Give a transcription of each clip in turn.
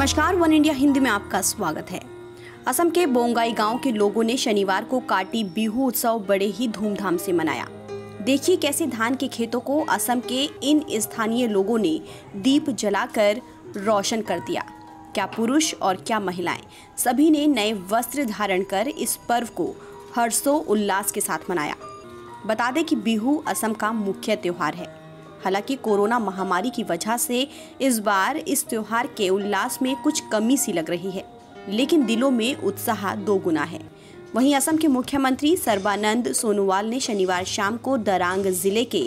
नमस्कार, one India Hindi में आपका स्वागत है। असम के बोंगाई गांव के लोगों ने शनिवार को काटी बिहू उत्सव बड़े ही धूमधाम से मनाया। देखिए कैसे धान के खेतों को असम के इन स्थानीय लोगों ने दीप जलाकर रोशन कर दिया। क्या पुरुष और क्या महिलाएं, सभी ने नए वस्त्र धारण कर इस पर्व को हर्षोल्लास के साथ मनाया। बता दें कि बिहू असम का मुख्य त्योहार है। हालांकि कोरोना महामारी की वजह से इस बार इस त्योहार के उल्लास में कुछ कमी सी लग रही है, लेकिन दिलों में उत्साह दोगुना है। वहीं असम के मुख्यमंत्री सर्बानंद सोनोवाल ने शनिवार शाम को दरांग जिले के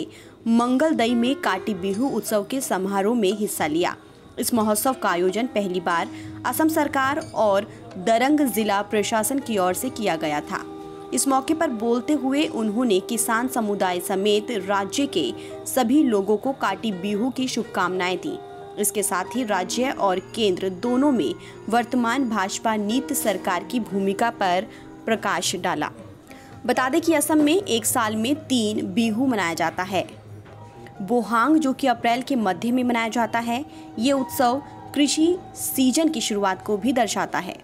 मंगलदई में काटी बिहू उत्सव के समारोह में हिस्सा लिया। इस महोत्सव का आयोजन पहली बार असम सरकार और दरंग जिला प्रशासन की ओर से किया गया था। इस मौके पर बोलते हुए उन्होंने किसान समुदाय समेत राज्य के सभी लोगों को काटी बिहू की शुभकामनाएं दी। इसके साथ ही राज्य और केंद्र दोनों में वर्तमान भाजपा नीति सरकार की भूमिका पर प्रकाश डाला। बता दें कि असम में एक साल में 3 बिहू मनाया जाता है। बोहांग, जो कि अप्रैल के मध्य में मनाया जाता है, ये उत्सव कृषि सीजन की शुरुआत को भी दर्शाता है।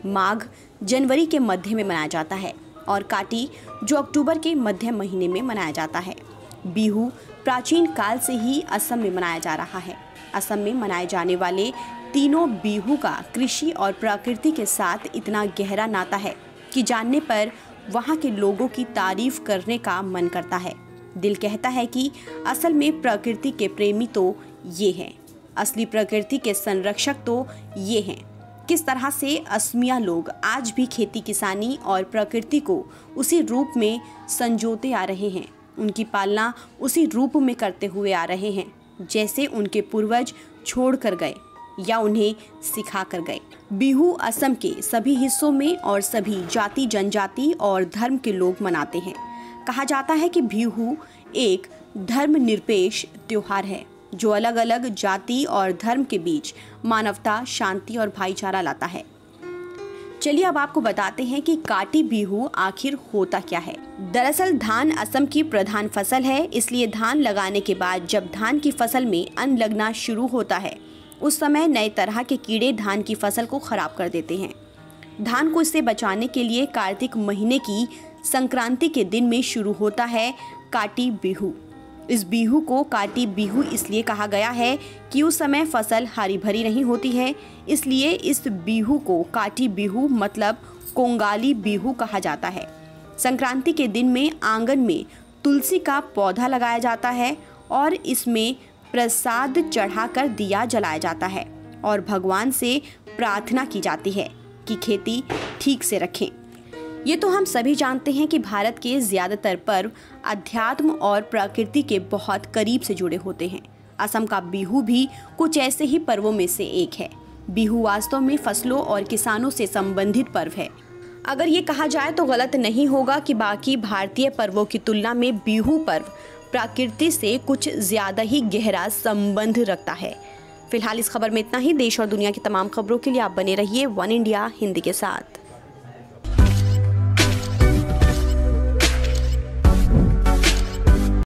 माघ जनवरी के मध्य में मनाया जाता है और काटी जो अक्टूबर के मध्य महीने में मनाया जाता है। बिहू प्राचीन काल से ही असम में मनाया जा रहा है। असम में मनाए जाने वाले तीनों बिहू का कृषि और प्रकृति के साथ इतना गहरा नाता है कि जानने पर वहाँ के लोगों की तारीफ करने का मन करता है। दिल कहता है कि असल में प्रकृति के प्रेमी तो ये हैं, असली प्रकृति के संरक्षक तो ये हैं। किस तरह से असमिया लोग आज भी खेती किसानी और प्रकृति को उसी रूप में संजोते आ रहे हैं, उनकी पालना उसी रूप में करते हुए आ रहे हैं जैसे उनके पूर्वज छोड़ कर गए या उन्हें सिखा कर गए। बिहू असम के सभी हिस्सों में और सभी जाति जनजाति और धर्म के लोग मनाते हैं। कहा जाता है कि बिहू एक धर्मनिरपेक्ष त्योहार है जो अलग अलग जाति और धर्म के बीच मानवता, शांति और भाईचारा लाता है। चलिए अब आपको बताते हैं कि काटी बिहू आखिर होता क्या है। दरअसल धान असम की प्रधान फसल है, इसलिए धान लगाने के बाद जब धान की फसल में अन्न लगना शुरू होता है, उस समय नए तरह के कीड़े धान की फसल को खराब कर देते हैं। धान को इससे बचाने के लिए कार्तिक महीने की संक्रांति के दिन में शुरू होता है काटी बिहू। इस बिहू को काटी बिहू इसलिए कहा गया है कि उस समय फसल हरी भरी नहीं होती है, इसलिए इस बिहू को काटी बिहू मतलब कोंगाली बिहू कहा जाता है। संक्रांति के दिन में आंगन में तुलसी का पौधा लगाया जाता है और इसमें प्रसाद चढ़ाकर दिया जलाया जाता है और भगवान से प्रार्थना की जाती है कि खेती ठीक से रखें। ये तो हम सभी जानते हैं कि भारत के ज़्यादातर पर्व अध्यात्म और प्रकृति के बहुत करीब से जुड़े होते हैं। असम का बिहू भी कुछ ऐसे ही पर्वों में से एक है। बिहू वास्तव में फसलों और किसानों से संबंधित पर्व है। अगर ये कहा जाए तो गलत नहीं होगा कि बाकी भारतीय पर्वों की तुलना में बिहू पर्व प्रकृति से कुछ ज़्यादा ही गहरा संबंध रखता है। फिलहाल इस खबर में इतना ही। देश और दुनिया की तमाम खबरों के लिए आप बने रहिए वन इंडिया हिंदी के साथ।